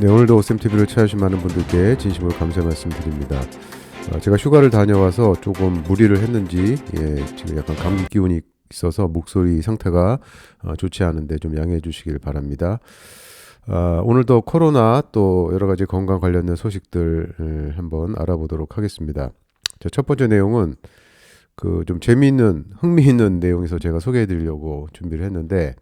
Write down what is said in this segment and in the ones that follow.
네, 오늘도 오쌤TV를 찾아주신 많은 분들께 진심으로 감사의 말씀 드립니다. 제가 휴가를 다녀와서 조금 무리를 했는지 지금 약간 감기 기운이 있어서 목소리 상태가 좋지 않은데 좀 양해해 주시길 바랍니다. 오늘도 코로나 또 여러 가지 건강 관련된 소식들 한번 알아보도록 하겠습니다. 첫 번째 내용은 그 좀 재미있는 흥미있는 내용에서 제가 소개해 드리려고 준비를 했는데,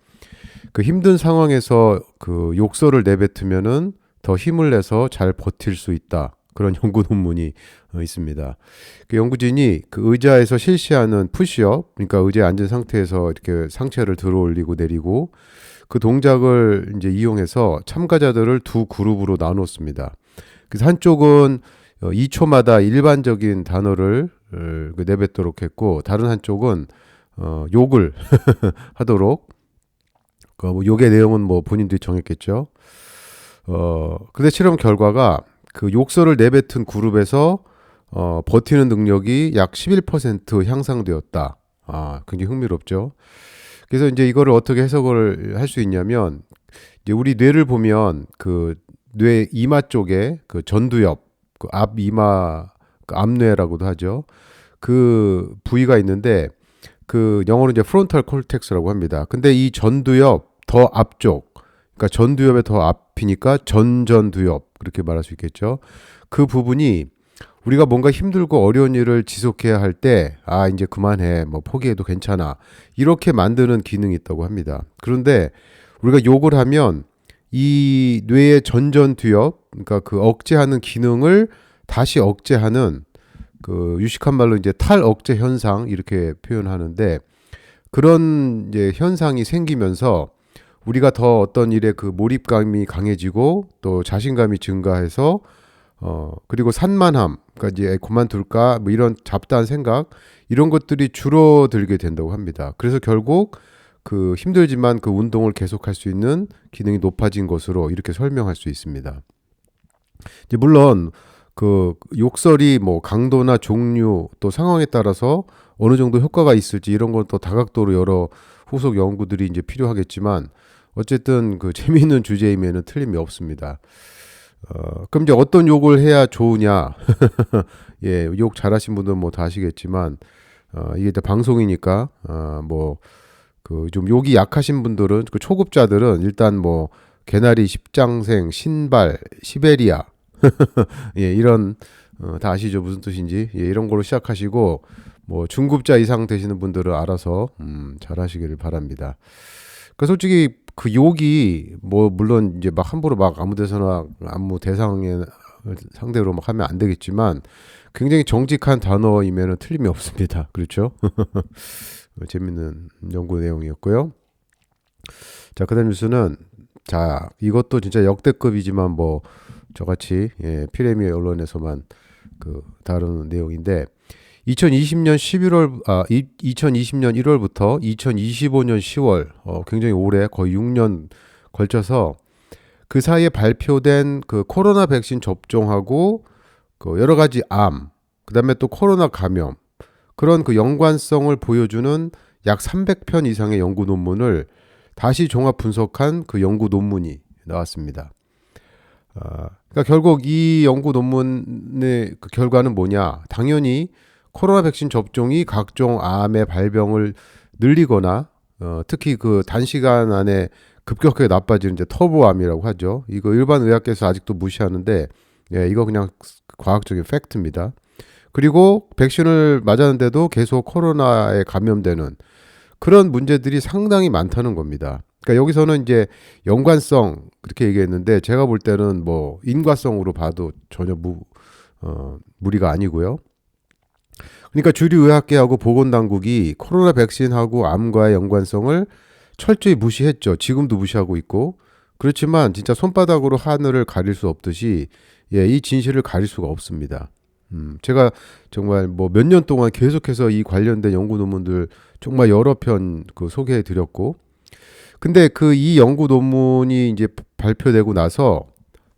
그 힘든 상황에서 그 욕설을 내뱉으면은 더 힘을 내서 잘 버틸 수 있다. 그런 연구 논문이 있습니다. 그 연구진이 그 의자에서 실시하는 푸시업, 그러니까 의자에 앉은 상태에서 이렇게 상체를 들어 올리고 내리고, 그 동작을 이제 이용해서 참가자들을 두 그룹으로 나눴습니다. 그래서 한쪽은 2초마다 일반적인 단어를 내뱉도록 했고, 다른 한쪽은 욕을 하도록. 뭐 욕의 내용은 뭐 본인들이 정했겠죠. 근데 실험 결과가 그 욕설을 내뱉은 그룹에서 버티는 능력이 약 11% 향상되었다. 굉장히 흥미롭죠. 그래서 이제 이거를 어떻게 해석을 할 수 있냐면, 이제 우리 뇌를 보면 그 뇌 이마 쪽에 그 전두엽, 그 앞 이마, 그 앞뇌라고도 하죠. 그 부위가 있는데, 그 영어로 이제 프론탈 콜텍스라고 합니다. 근데 이 전두엽 더 앞쪽, 그러니까 전두엽의 더 앞이니까 전전두엽, 그렇게 말할 수 있겠죠. 그 부분이 우리가 뭔가 힘들고 어려운 일을 지속해야 할 때, 이제 그만해, 뭐 포기해도 괜찮아, 이렇게 만드는 기능이 있다고 합니다. 그런데 우리가 욕을 하면 이 뇌의 전전두엽, 그러니까 그 억제하는 기능을 다시 억제하는, 그 유식한 말로 이제 탈억제 현상, 이렇게 표현하는데, 그런 이제 현상이 생기면서 우리가 더 어떤 일에 그 몰입감이 강해지고 또 자신감이 증가해서 그리고 산만함, 그러니까 이제 그만둘까 뭐 이런 잡다한 생각, 이런 것들이 줄어들게 된다고 합니다. 그래서 결국 그 힘들지만 그 운동을 계속할 수 있는 기능이 높아진 것으로 이렇게 설명할 수 있습니다. 이제 물론 그 욕설이 뭐 강도나 종류 또 상황에 따라서 어느 정도 효과가 있을지, 이런 건 또 다각도로 여러 후속 연구들이 이제 필요하겠지만, 어쨌든 그 재미있는 주제임에는 틀림이 없습니다. 그럼 이제 어떤 욕을 해야 좋으냐? 예, 욕 잘하신 분들은 뭐 다 아시겠지만, 이게 이제 방송이니까, 뭐, 그 좀 욕이 약하신 분들은, 그 초급자들은 일단 뭐, 개나리, 십장생, 신발, 시베리아, 예, 이런, 다 아시죠? 무슨 뜻인지? 예, 이런 걸로 시작하시고, 뭐, 중급자 이상 되시는 분들은 알아서, 잘 하시기를 바랍니다. 그 솔직히 그 욕이 뭐 물론 이제 막 함부로 막 아무 데서나 아무 대상에 상대로 막 하면 안 되겠지만, 굉장히 정직한 단어이면은 틀림이 없습니다. 그렇죠? 재밌는 연구 내용이었고요. 자, 그다음 뉴스는, 자, 이것도 진짜 역대급이지만 뭐 저같이 피레미 언론에서만 그 다루는 내용인데, 2020년 2020년 1월부터 2025년 10월, 굉장히 오래, 거의 6년 걸쳐서 그 사이에 발표된 그 코로나 백신 접종하고 그 여러 가지 그다음에 또 코로나 감염, 그런 그 연관성을 보여주는 약 300편 이상의 연구 논문을 다시 종합 분석한 그 연구 논문이 나왔습니다. 그러니까 결국 이 연구 논문의 그 결과는 뭐냐? 당연히 코로나 백신 접종이 각종 암의 발병을 늘리거나, 특히 그 단시간 안에 급격하게 나빠지는 이제 터보암이라고 하죠. 이거 일반 의학계에서 아직도 무시하는데, 이거 그냥 과학적인 팩트입니다. 그리고 백신을 맞았는데도 계속 코로나에 감염되는 그런 문제들이 상당히 많다는 겁니다. 그러니까 여기서는 이제 연관성 그렇게 얘기했는데, 제가 볼 때는 뭐 인과성으로 봐도 전혀 무리가 아니고요. 그러니까 주류 의학계하고 보건당국이 코로나 백신하고 암과의 연관성을 철저히 무시했죠. 지금도 무시하고 있고. 그렇지만 진짜 손바닥으로 하늘을 가릴 수 없듯이, 이 진실을 가릴 수가 없습니다. 제가 정말 뭐 몇 년 동안 계속해서 이 관련된 연구 논문들 정말 여러 편 그 소개해 드렸고, 근데 그 이 연구 논문이 이제 발표되고 나서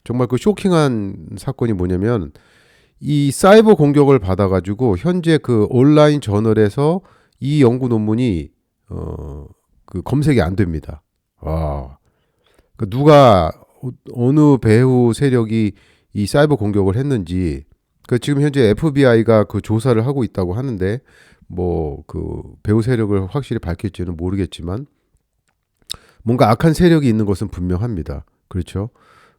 정말 그 쇼킹한 사건이 뭐냐면, 이 사이버 공격을 받아가지고 현재 그 온라인 저널에서 이 연구 논문이 그 검색이 안 됩니다. 그 누가 어느 배후 세력이 이 사이버 공격을 했는지 그 지금 현재 FBI가 그 조사를 하고 있다고 하는데 뭐 그 배후 세력을 확실히 밝힐지는 모르겠지만 뭔가 악한 세력이 있는 것은 분명합니다. 그렇죠?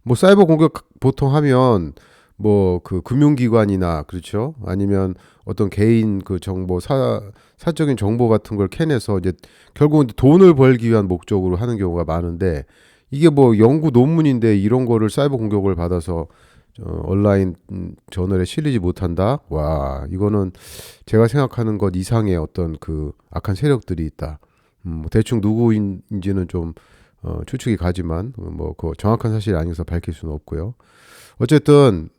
뭐 사이버 공격 보통 하면 뭐 그 금융기관이나 그렇죠? 아니면 어떤 개인 그 정보 사적인 정보 같은 걸 캐내서 이제 결국은 돈을 벌기 위한 목적으로 하는 경우가 많은데 이게 뭐 연구 논문인데 이런 거를 사이버 공격을 받아서 온라인 저널에 실리지 못한다. 와, 이거는 제가 생각하는 것 이상의 어떤 그 악한 세력들이 있다. 뭐 대충 누구인지는 좀 추측이 가지만 뭐 그 정확한 사실이 아니어서 밝힐 수는 없고요. 어쨌든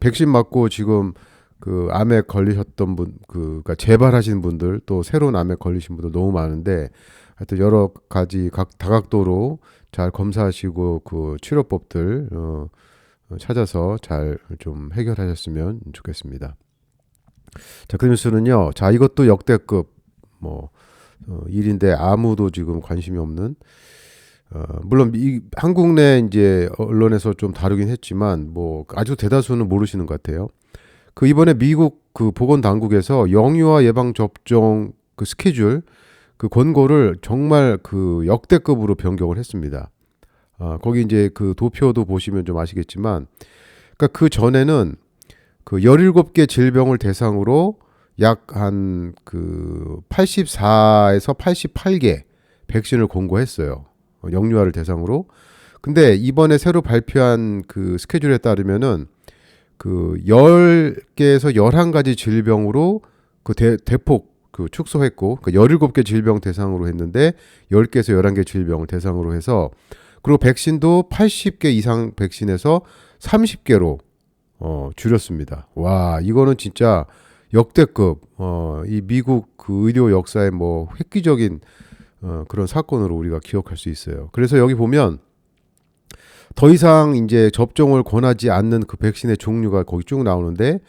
백신 맞고 지금 그 암에 걸리셨던 분, 그러니까 재발하신 분들 또 새로운 암에 걸리신 분들 너무 많은데 하여튼 여러 가지 각 다각도로 잘 검사하시고 그 치료법들 찾아서 잘 좀 해결하셨으면 좋겠습니다. 자, 그 뉴스는요. 자, 이것도 역대급 뭐 일인데 아무도 지금 관심이 없는 물론 한국 내 이제 언론에서 좀 다루긴 했지만 뭐 아주 대다수는 모르시는 것 같아요. 그 이번에 미국 그 보건 당국에서 영유아 예방 접종 그 스케줄 그 권고를 정말 그 역대급으로 변경을 했습니다. 거기 이제 그 도표도 보시면 좀 아시겠지만 그러니까 그 전에는 그 17개 질병을 대상으로 약 한 그 84에서 88개 백신을 권고했어요. 영유아를 대상으로. 근데 이번에 새로 발표한 그 스케줄에 따르면은 그 10개에서 11가지 질병으로 그 대폭 그 축소했고 그 17개 질병 대상으로 했는데 10개에서 11개 질병을 대상으로 해서 그리고 백신도 80개 이상 백신에서 30개로 줄였습니다. 와, 이거는 진짜 역대급 이 미국 그 의료 역사의 뭐 획기적인 그런 사건으로 우리가 기억할 수 있어요. 그래서 여기 보면 더 이상 이제 접종을 권하지 않는 그 백신의 종류가 거기 쭉 나오는데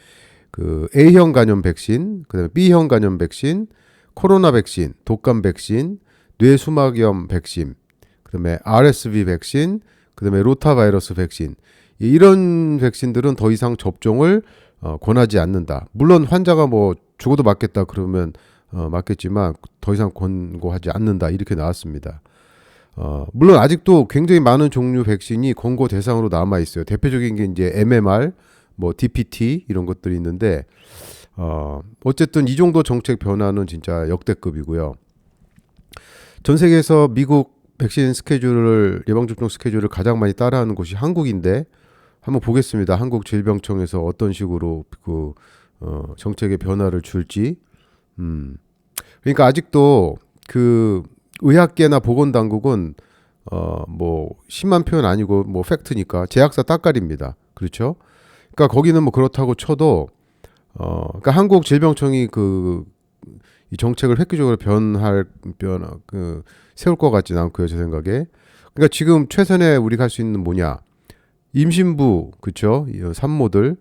그 A형 간염 백신, 그다음에 B형 간염 백신, 코로나 백신, 독감 백신, 뇌수막염 백신, 그다음에 RSV 백신, 그다음에 로타바이러스 백신. 이런 백신들은 더 이상 접종을 권하지 않는다. 물론 환자가 뭐 죽어도 맞겠다 그러면 맞겠지만 더 이상 권고하지 않는다 이렇게 나왔습니다. 물론 아직도 굉장히 많은 종류 백신이 권고 대상으로 남아 있어요. 대표적인 게 이제 MMR, 뭐 DPT 이런 것들이 있는데 어쨌든 이 정도 정책 변화는 진짜 역대급이고요. 전 세계에서 미국 백신 스케줄을 예방접종 스케줄을 가장 많이 따라하는 곳이 한국인데 한번 보겠습니다. 한국질병청에서 어떤 식으로 그 정책의 변화를 줄지. 그러니까 아직도 그 의학계나 보건당국은 뭐 심한 표현 아니고 뭐 팩트니까 제약사 따까리입니다. 그렇죠? 그러니까 거기는 뭐 그렇다고 쳐도 그러니까 한국질병청이 이 정책을 획기적으로 세울 것 같지는 않고요, 제 생각에. 그러니까 지금 최선의 우리가 할 수 있는 뭐냐? 임신부, 그렇죠? 산모들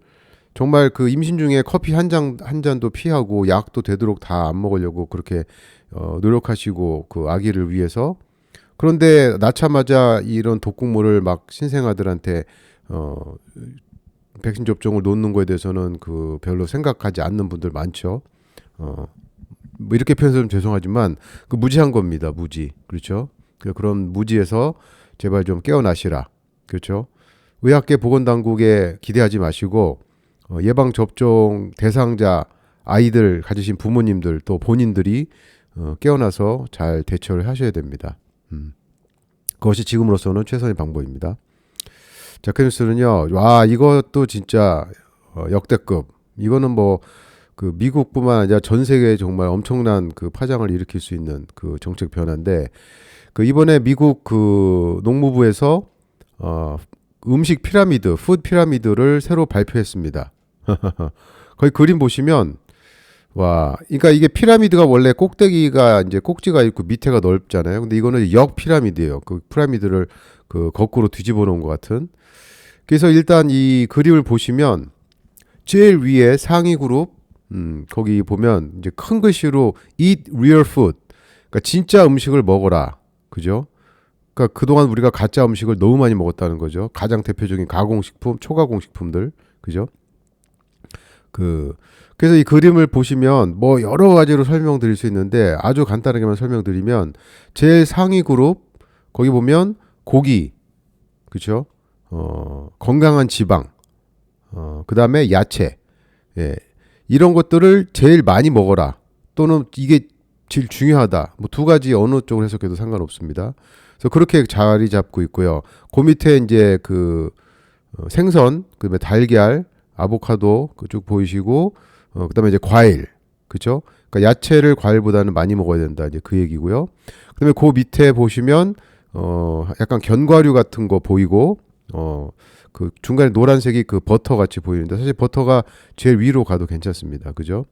정말 그 임신 중에 커피 한 잔도 피하고 약도 되도록 다 안 먹으려고 그렇게 노력하시고 그 아기를 위해서. 그런데 낳자마자 이런 독극물을 막 신생아들한테 백신 접종을 놓는 거에 대해서는 그 별로 생각하지 않는 분들 많죠. 뭐 이렇게 표현해서 좀 죄송하지만 그 무지한 겁니다. 무지. 그렇죠? 그런 무지에서 제발 좀 깨어나시라. 그렇죠? 의학계 보건당국에 기대하지 마시고 예방 접종 대상자 아이들 가지신 부모님들 또 본인들이 깨어나서 잘 대처를 하셔야 됩니다. 그것이 지금으로서는 최선의 방법입니다. 자, 그 뉴스는요. 와, 이것도 진짜 역대급. 이거는 뭐 그 미국뿐만 아니라 전 세계에 정말 엄청난 그 파장을 일으킬 수 있는 그 정책 변화인데 그 이번에 미국 그 농무부에서 음식 피라미드, 푸드 피라미드를 새로 발표했습니다. 거기 그림 보시면 와, 그러니까 이게 피라미드가 원래 꼭대기가 이제 꼭지가 있고 밑에가 넓잖아요. 근데 이거는 역 피라미드예요. 그 피라미드를 그 거꾸로 뒤집어 놓은 것 같은. 그래서 일단 이 그림을 보시면 제일 위에 상위 그룹 거기 보면 이제 큰 글씨로 Eat Real Food. 그러니까 진짜 음식을 먹어라. 그죠? 그러니까 그동안 우리가 가짜 음식을 너무 많이 먹었다는 거죠. 가장 대표적인 가공식품, 초가공식품들, 그죠? 그래서 이 그림을 보시면 뭐 여러 가지로 설명드릴 수 있는데 아주 간단하게만 설명드리면 제일 상위 그룹 거기 보면 고기, 그렇죠? 건강한 지방, 그다음에 야채, 예, 이런 것들을 제일 많이 먹어라. 또는 이게 제일 중요하다. 뭐 두 가지 어느 쪽으로 해석해도 상관없습니다. 그래서 그렇게 자리 잡고 있고요. 그 밑에 이제 생선, 그다음에 달걀, 아보카도 그쪽 보이시고, 그다음에 이제 과일, 그렇죠? 그러니까 야채를 과일보다는 많이 먹어야 된다. 이제 그 얘기고요. 그다음에 그 밑에 보시면 약간 견과류 같은 거 보이고, 그 중간에 노란색이 그 버터 같이 보이는데 사실 버터가 제일 위로 가도 괜찮습니다. 그죠?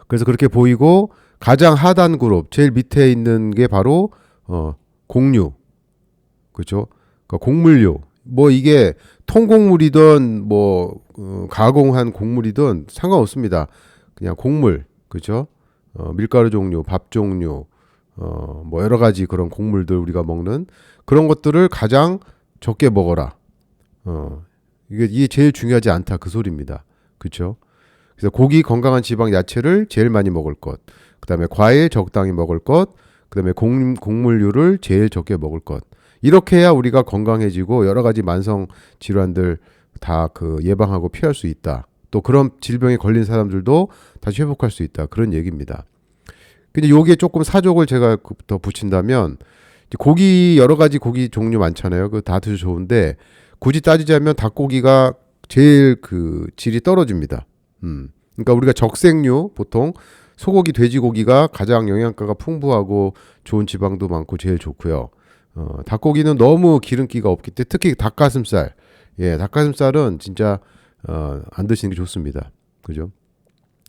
그래서 그렇게 보이고 가장 하단 그룹 제일 밑에 있는 게 바로 곡류, 그렇죠? 그러니까 곡물류. 뭐 이게 통곡물이든 뭐 가공한 곡물이든 상관없습니다. 그냥 곡물, 그렇죠? 밀가루 종류, 밥 종류, 뭐 여러 가지 그런 곡물들 우리가 먹는 그런 것들을 가장 적게 먹어라. 이게 제일 중요하지 않다 그 소리입니다. 그렇죠? 그래서 고기, 건강한 지방, 야채를 제일 많이 먹을 것. 그다음에 과일 적당히 먹을 것. 그다음에 곡물류를 제일 적게 먹을 것. 이렇게 해야 우리가 건강해지고 여러 가지 만성 질환들 다 예방하고 피할 수 있다. 또 그런 질병에 걸린 사람들도 다시 회복할 수 있다. 그런 얘기입니다. 근데 요게 조금 사족을 제가 더 붙인다면 고기 여러 가지 고기 종류 많잖아요. 그 다 드셔 좋은데 굳이 따지자면 닭고기가 제일 질이 떨어집니다. 그러니까 우리가 적색류 보통 소고기, 돼지고기가 가장 영양가가 풍부하고 좋은 지방도 많고 제일 좋고요. 닭고기는 너무 기름기가 없기 때문에 특히 닭가슴살, 예, 닭가슴살은 진짜 안 드시는 게 좋습니다. 그죠?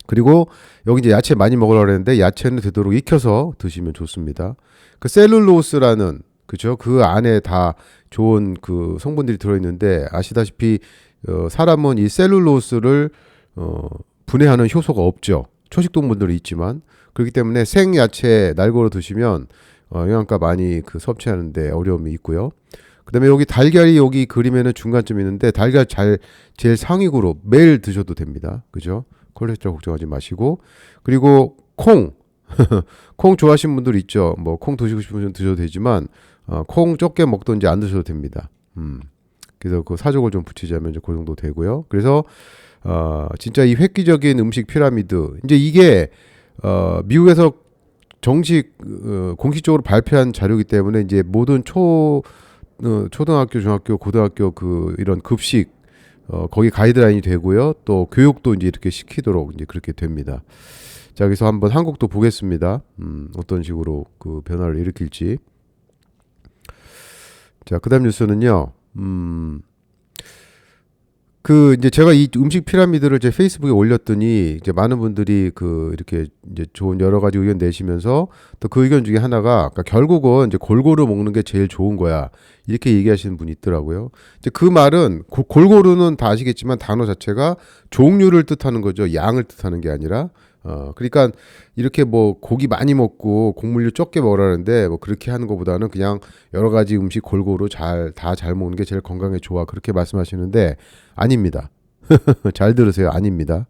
그리고 여기 이제 야채 많이 먹으라고 그랬는데 야채는 되도록 익혀서 드시면 좋습니다. 그 셀룰로스라는 그죠? 그 안에 다 좋은 성분들이 들어있는데 아시다시피 사람은 이 셀룰로스를 분해하는 효소가 없죠. 초식동물들이 있지만 그렇기 때문에 생야채 날고로 드시면 영양가 많이 섭취하는데 어려움이 있고요. 그다음에 여기 달걀이 여기 그림에는 중간쯤 있는데 달걀 제일 상위 그룹 매일 드셔도 됩니다. 그죠? 콜레스테롤 걱정하지 마시고 그리고 콩 콩 좋아하시는 분들 있죠. 뭐 콩 드시고 싶으면 드셔도 되지만 콩 적게 먹든지 안 드셔도 됩니다. 그래서 사족을 좀 붙이자면 이제 그 정도 되고요. 그래서 진짜 이 획기적인 음식 피라미드 이제 이게 미국에서 정식 공식적으로 발표한 자료이기 때문에 이제 모든 초등학교, 중학교, 고등학교 이런 급식 거기 가이드라인이 되고요. 또 교육도 이제 이렇게 시키도록 이제 그렇게 됩니다. 자, 그래서 한번 한국도 보겠습니다. 어떤 식으로 변화를 일으킬지. 자, 그다음 뉴스는요. 이제 제가 이 음식 피라미드를 제 페이스북에 올렸더니 이제 많은 분들이 이렇게 이제 좋은 여러 가지 의견 내시면서 또 그 의견 중에 하나가 그러니까 결국은 이제 골고루 먹는 게 제일 좋은 거야. 이렇게 얘기하시는 분이 있더라고요. 이제 그 말은 골고루는 다 아시겠지만 단어 자체가 종류를 뜻하는 거죠. 양을 뜻하는 게 아니라. 그러니까 이렇게 뭐 고기 많이 먹고 곡물류 적게 먹으라는데 뭐 그렇게 하는 것보다는 그냥 여러 가지 음식 골고루 다 잘 먹는 게 제일 건강에 좋아. 그렇게 말씀하시는데 아닙니다. 잘 들으세요. 아닙니다.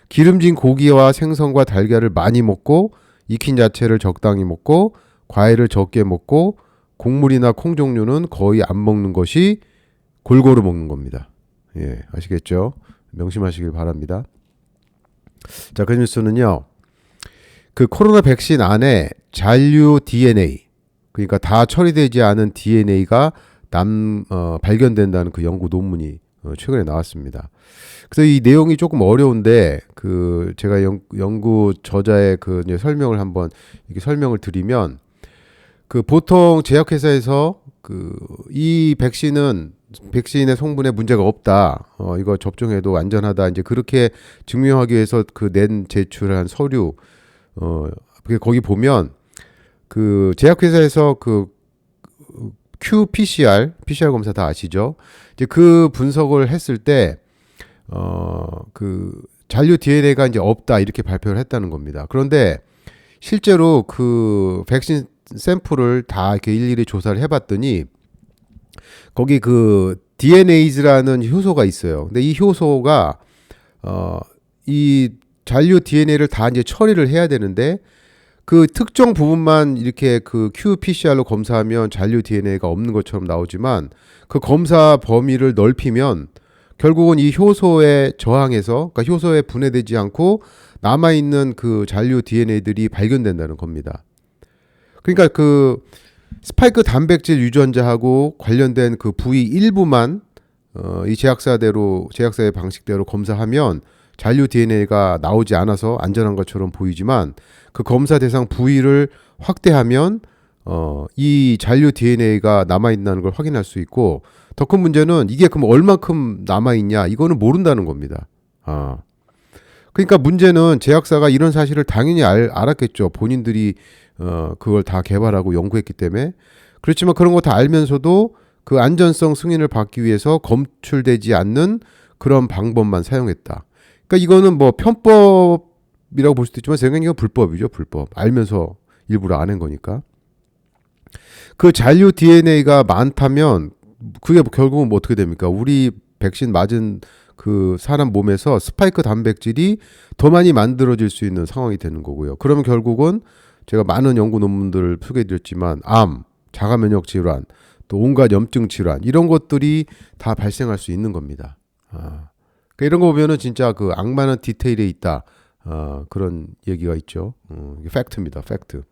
기름진 고기와 생선과 달걀을 많이 먹고 익힌 야채를 적당히 먹고 과일을 적게 먹고 곡물이나 콩 종류는 거의 안 먹는 것이 골고루 먹는 겁니다. 예, 아시겠죠? 명심하시길 바랍니다. 자, 그 뉴스는요. 코로나 백신 안에 잔류 DNA, 그러니까 다 처리되지 않은 DNA가 발견된다는 연구 논문이 최근에 나왔습니다. 그래서 이 내용이 조금 어려운데 제가 연구 저자의 이제 설명을 한번 이렇게 설명을 드리면 보통 제약회사에서 이 백신의 성분에 문제가 없다. 이거 접종해도 안전하다. 이제 그렇게 증명하기 위해서 제출한 서류 거기 보면 제약회사에서 PCR 검사 다 아시죠? 이제 분석을 했을 때 잔류 DNA가 이제 없다 이렇게 발표를 했다는 겁니다. 그런데 실제로 백신 샘플을 다 이렇게 일일이 조사를 해봤더니 거기 그 DNase라는 효소가 있어요. 근데 이 효소가 이 잔류 DNA를 다 이제 처리를 해야 되는데 그 특정 부분만 이렇게 그 qPCR로 검사하면 잔류 DNA가 없는 것처럼 나오지만 그 검사 범위를 넓히면 결국은 이 효소에 저항해서 그러니까 효소에 분해되지 않고 남아있는 그 잔류 DNA들이 발견된다는 겁니다. 그러니까 그 스파이크 단백질 유전자하고 관련된 그 부위 일부만 이 제약사의 방식대로 검사하면 잔류 DNA가 나오지 않아서 안전한 것처럼 보이지만 그 검사 대상 부위를 확대하면 이 잔류 DNA가 남아있다는 걸 확인할 수 있고 더 큰 문제는 이게 그럼 얼만큼 남아있냐 이거는 모른다는 겁니다. 그러니까 문제는 제약사가 이런 사실을 당연히 알았겠죠. 본인들이 그걸 다 개발하고 연구했기 때문에. 그렇지만 그런 거 다 알면서도 그 안전성 승인을 받기 위해서 검출되지 않는 그런 방법만 사용했다. 그러니까 이거는 뭐 편법이라고 볼 수도 있지만 제 생각엔 이건 불법이죠. 불법. 알면서 일부러 안 한 거니까. 그 잔류 DNA가 많다면 그게 결국은 뭐 어떻게 됩니까? 우리 백신 맞은 그 사람 몸에서 스파이크 단백질이 더 많이 만들어질 수 있는 상황이 되는 거고요. 그러면 결국은 제가 많은 연구 논문들을 소개해드렸지만 암, 자가면역 질환, 또 온갖 염증 질환 이런 것들이 다 발생할 수 있는 겁니다. 그러니까 이런 거 보면은 진짜 그 악마는 디테일에 있다. 그런 얘기가 있죠. 이게 팩트입니다. 팩트.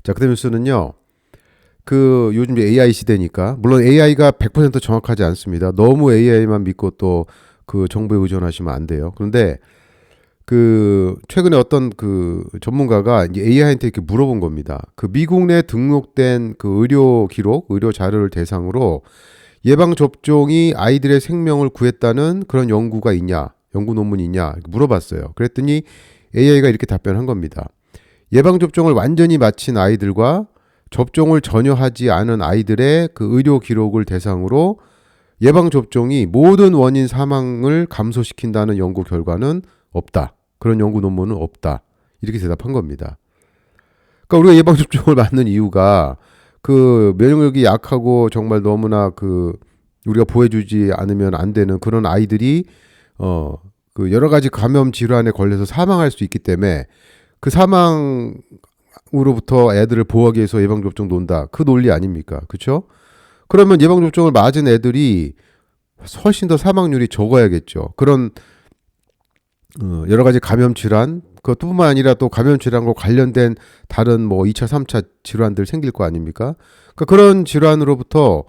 자, 그다음 뉴스는요. 그 요즘 AI 시대니까 물론 AI가 100% 정확하지 않습니다. 너무 AI만 믿고 또 그 정보에 의존하시면 안 돼요. 그런데 그 최근에 어떤 그 전문가가 이제 AI한테 이렇게 물어본 겁니다. 그 미국 내 등록된 그 의료 기록, 의료 자료를 대상으로 예방 접종이 아이들의 생명을 구했다는 그런 연구가 있냐, 연구 논문이 있냐 물어봤어요. 그랬더니 AI가 이렇게 답변한 겁니다. 예방 접종을 완전히 마친 아이들과 접종을 전혀 하지 않은 아이들의 그 의료 기록을 대상으로 예방 접종이 모든 원인 사망을 감소시킨다는 연구 결과는 없다. 그런 연구 논문은 없다. 이렇게 대답한 겁니다. 그러니까 우리가 예방 접종을 맞는 이유가 그 면역력이 약하고 정말 너무나 그 우리가 보호해주지 않으면 안 되는 그런 아이들이 그 여러 가지 감염 질환에 걸려서 사망할 수 있기 때문에 그 사망으로부터 애들을 보호하기 위해서 예방접종 논다. 그 논리 아닙니까? 그렇죠? 그러면 예방접종을 맞은 애들이 훨씬 더 사망률이 적어야겠죠. 그런 여러 가지 감염 질환, 그것뿐만 아니라 또 감염 질환과 관련된 다른 뭐 2차, 3차 질환들 생길 거 아닙니까? 그러니까 그런 질환으로부터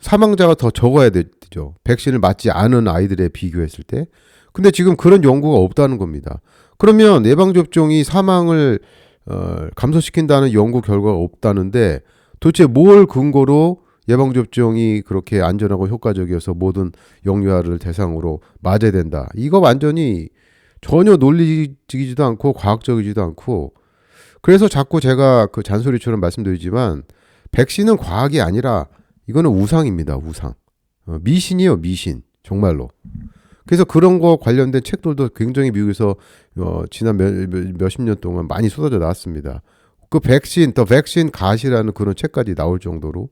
사망자가 더 적어야 되죠. 백신을 맞지 않은 아이들에 비교했을 때. 근데 지금 그런 연구가 없다는 겁니다. 그러면 예방접종이 사망을 감소시킨다는 연구 결과가 없다는데 도대체 뭘 근거로 예방접종이 그렇게 안전하고 효과적이어서 모든 영유아를 대상으로 맞아야 된다. 이거 완전히 전혀 논리적이지도 않고 과학적이지도 않고 그래서 자꾸 제가 그 잔소리처럼 말씀드리지만 백신은 과학이 아니라 이거는 우상입니다. 우상. 미신이에요. 미신. 정말로. 그래서 그런 거 관련된 책들도 굉장히 미국에서 지난 몇십 년 동안 많이 쏟아져 나왔습니다. 그 백신, 더 백신 갓이라는 그런 책까지 나올 정도로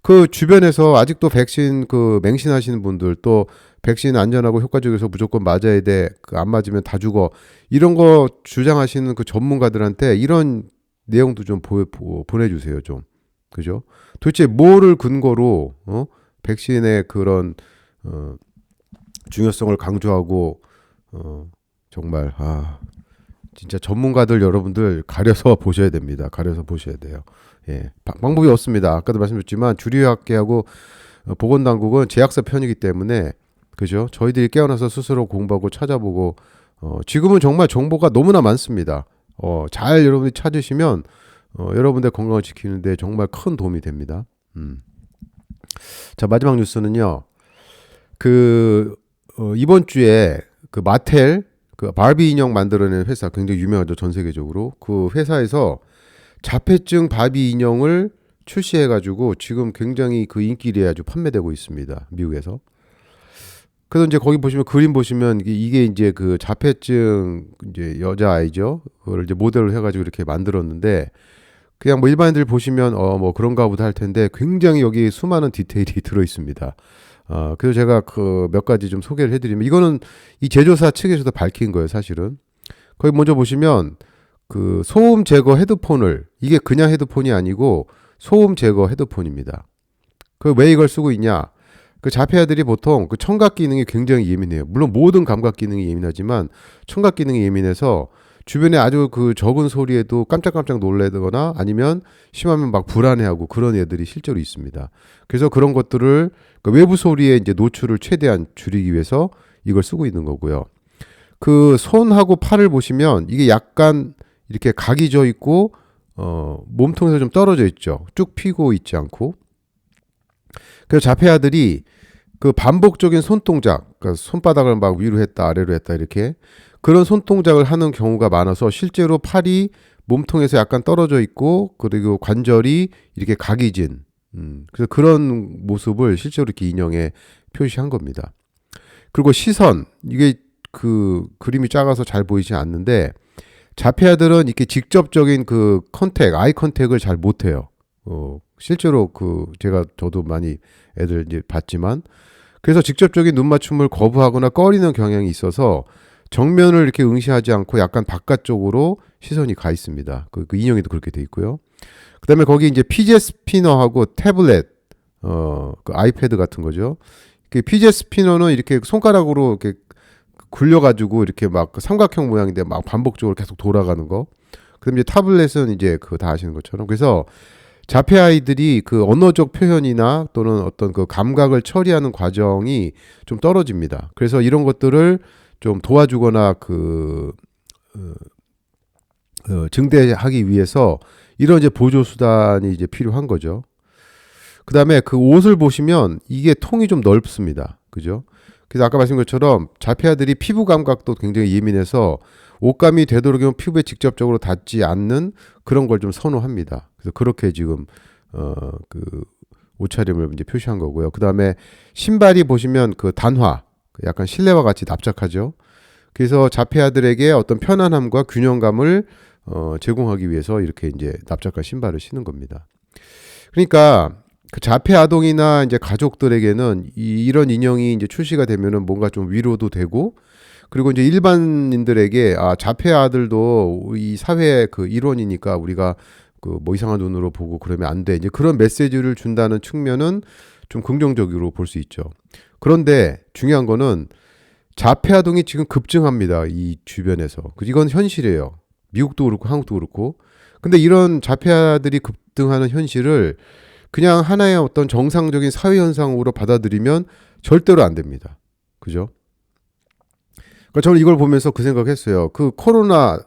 그 주변에서 아직도 백신 그 맹신하시는 분들 또 백신 안전하고 효과적이어서 무조건 맞아야 돼. 그 안 맞으면 다 죽어. 이런 거 주장하시는 그 전문가들한테 이런 내용도 좀 보내주세요. 좀. 그죠? 도대체 뭐를 근거로 백신의 그런 중요성을 강조하고 정말 진짜 전문가들 여러분들 가려서 보셔야 됩니다. 가려서 보셔야 돼요. 예, 방법이 없습니다. 아까도 말씀드렸지만 주류학계하고 보건당국은 제약사 편이기 때문에 그죠? 저희들이 깨어나서 스스로 공부하고 찾아보고 지금은 정말 정보가 너무나 많습니다. 잘 여러분이 찾으시면 여러분들 건강을 지키는데 정말 큰 도움이 됩니다. 자, 마지막 뉴스는요. 이번 주에 그 마텔 그 바비 인형 만들어낸 회사 굉장히 유명하죠. 전 세계적으로. 그 회사에서 자폐증 바비 인형을 출시해가지고 지금 굉장히 그 인기리에 아주 판매되고 있습니다. 미국에서. 그래서 이제 거기 보시면 그림 보시면 이게 이제 그 자폐증 이제 여자 아이죠. 그걸 이제 모델로 해가지고 이렇게 만들었는데 그냥 뭐 일반인들 보시면 뭐 그런가 보다 할 텐데 굉장히 여기 수많은 디테일이 들어 있습니다. 그래서 제가 그 몇 가지 좀 소개를 해드리면 이거는 이 제조사 측에서도 밝힌 거예요, 사실은. 거기 먼저 보시면 그 소음 제거 헤드폰을 이게 그냥 헤드폰이 아니고 소음 제거 헤드폰입니다. 그 왜 이걸 쓰고 있냐? 그 자폐아들이 보통 그 청각 기능이 굉장히 예민해요. 물론 모든 감각 기능이 예민하지만 청각 기능이 예민해서 주변에 아주 그 적은 소리에도 깜짝깜짝 놀래거나 아니면 심하면 막 불안해하고 그런 애들이 실제로 있습니다. 그래서 그런 것들을 그 외부 소리에 이제 노출을 최대한 줄이기 위해서 이걸 쓰고 있는 거고요. 그 손하고 팔을 보시면 이게 약간 이렇게 각이 져 있고 몸통에서 좀 떨어져 있죠. 쭉 펴고 있지 않고. 그래서 자폐아들이 그 반복적인 손동작, 그러니까 손바닥을 막 위로 했다 아래로 했다 이렇게 그런 손동작을 하는 경우가 많아서 실제로 팔이 몸통에서 약간 떨어져 있고 그리고 관절이 이렇게 각이진 그래서 그런 모습을 실제로 이렇게 인형에 표시한 겁니다. 그리고 시선 이게 그 그림이 작아서 잘 보이지 않는데 자폐아들은 이렇게 직접적인 그 아이 컨택을 잘 못해요. 실제로 그 저도 많이 애들 이제 봤지만 그래서 직접적인 눈 맞춤을 거부하거나 꺼리는 경향이 있어서 정면을 이렇게 응시하지 않고 약간 바깥쪽으로 시선이 가 있습니다. 그 인형에도 그렇게 돼 있고요. 그다음에 거기 이제 피제 스피너하고 태블릿, 그 아이패드 같은 거죠. 그 피제 스피너는 이렇게 손가락으로 이렇게 굴려가지고 이렇게 막 삼각형 모양인데 막 반복적으로 계속 돌아가는 거. 그다음에 이제 타블렛은 이제 그 다 아시는 것처럼 그래서 자폐 아이들이 그 언어적 표현이나 또는 어떤 그 감각을 처리하는 과정이 좀 떨어집니다. 그래서 이런 것들을 좀 도와주거나 증대하기 위해서 이런 이제 보조 수단이 이제 필요한 거죠. 그 다음에 그 옷을 보시면 이게 통이 좀 넓습니다. 그죠? 그래서 아까 말씀드린 것처럼 자폐아들이 피부 감각도 굉장히 예민해서 옷감이 되도록이면 피부에 직접적으로 닿지 않는 그런 걸 좀 선호합니다. 그래서 그렇게 지금 그 옷차림을 이제 표시한 거고요. 그 다음에 신발이 보시면 그 단화, 약간 실내와 같이 납작하죠. 그래서 자폐아들에게 어떤 편안함과 균형감을 제공하기 위해서 이렇게 이제 납작한 신발을 신는 겁니다. 그러니까 그 자폐 아동이나 이제 가족들에게는 이런 인형이 이제 출시가 되면은 뭔가 좀 위로도 되고 그리고 이제 일반인들에게 자폐 아들도 이 사회의 그 일원이니까 우리가 그 뭐 이상한 눈으로 보고 그러면 안 돼. 이제 그런 메시지를 준다는 측면은 좀 긍정적으로 볼 수 있죠. 그런데 중요한 거는 자폐 아동이 지금 급증합니다. 이 주변에서. 이건 현실이에요. 미국도 그렇고 한국도 그렇고. 근데 이런 자폐아들이 급등하는 현실을 그냥 하나의 어떤 정상적인 사회 현상으로 받아들이면 절대로 안 됩니다. 그죠? 그러니까 저는 이걸 보면서 그 생각했어요. 그 코로나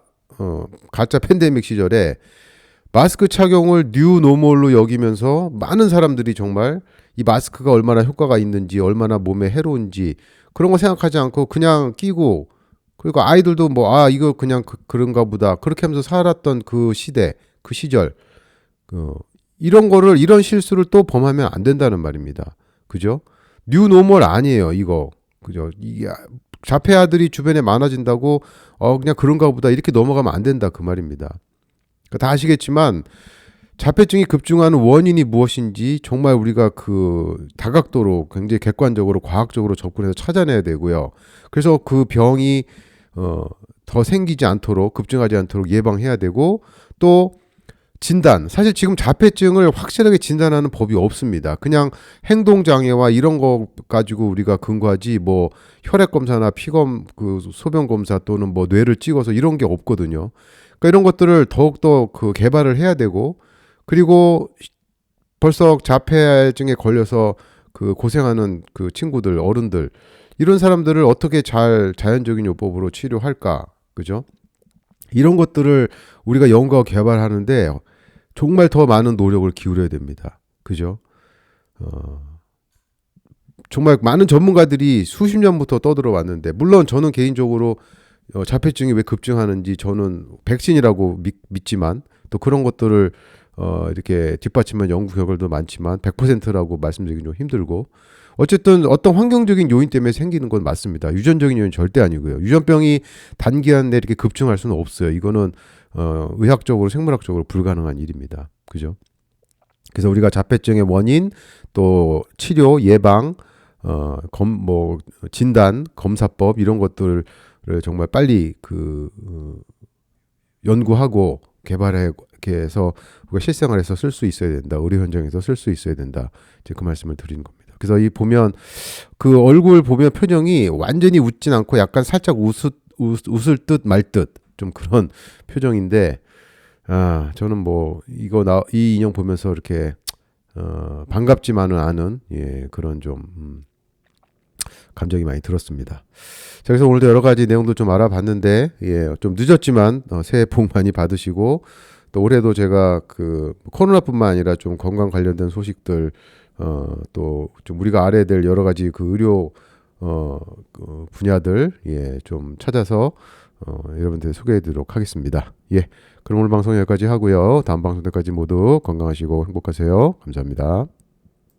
가짜 팬데믹 시절에 마스크 착용을 뉴 노멀로 여기면서 많은 사람들이 정말 이 마스크가 얼마나 효과가 있는지 얼마나 몸에 해로운지 그런 거 생각하지 않고 그냥 끼고 그리고 아이들도 뭐 이거 그냥 그런가 보다 그렇게 하면서 살았던 그 시대 그 시절 이런 실수를 또 범하면 안 된다는 말입니다. 그죠? 뉴 노멀 아니에요 이거. 그죠? 이게 자폐아들이 주변에 많아진다고 그냥 그런가 보다 이렇게 넘어가면 안 된다 그 말입니다. 다 아시겠지만 자폐증이 급증하는 원인이 무엇인지 정말 우리가 그 다각도로 굉장히 객관적으로 과학적으로 접근해서 찾아내야 되고요. 그래서 그 병이 더 생기지 않도록 급증하지 않도록 예방해야 되고 또 진단 사실 지금 자폐증을 확실하게 진단하는 법이 없습니다. 그냥 행동장애와 이런 거 가지고 우리가 근거하지 뭐 혈액 검사나 피검 그 소변 검사 또는 뭐 뇌를 찍어서 이런 게 없거든요. 그러니까 이런 것들을 더욱더 그 개발을 해야 되고 그리고 벌써 자폐증에 걸려서 그 고생하는 그 친구들 어른들 이런 사람들을 어떻게 잘 자연적인 요법으로 치료할까 그죠? 이런 것들을 우리가 연구하고 개발하는데 정말 더 많은 노력을 기울여야 됩니다. 그죠? 정말 많은 전문가들이 수십 년부터 떠들어 왔는데 물론 저는 개인적으로 자폐증이 왜 급증하는지 저는 백신이라고 믿지만 또 그런 것들을 이렇게 뒷받침한 연구 결과도 많지만 100%라고 말씀드리기 좀 힘들고 어쨌든 어떤 환경적인 요인 때문에 생기는 건 맞습니다. 유전적인 요인 절대 아니고요. 유전병이 단기간 내에 이렇게 급증할 수는 없어요. 이거는 의학적으로 생물학적으로 불가능한 일입니다. 그죠? 그래서 우리가 자폐증의 원인 또 치료 예방 진단 검사법 이런 것들을 정말 빨리 연구하고 개발해 해서 우리가 실생활에서 쓸 수 있어야 된다. 의료 현장에서 쓸 수 있어야 된다. 이제 그 말씀을 드리는 겁니다. 그래서 이 보면 그 얼굴 보면 표정이 완전히 웃진 않고 약간 살짝 웃을 듯 말 듯 좀 그런 표정인데 저는 뭐 이 인형 보면서 이렇게 반갑지만은 않은 그런 좀 감정이 많이 들었습니다. 자, 그래서 오늘도 여러 가지 내용도 좀 알아봤는데 좀 늦었지만 새해 복 많이 받으시고 또 올해도 제가 코로나뿐만 아니라 좀 건강 관련된 소식들 또 좀 우리가 알아야 될 여러 가지 의료 분야들 좀 찾아서 여러분들 소개해드리도록 하겠습니다. 그럼 오늘 방송 여기까지 하고요. 다음 방송 때까지 모두 건강하시고 행복하세요. 감사합니다.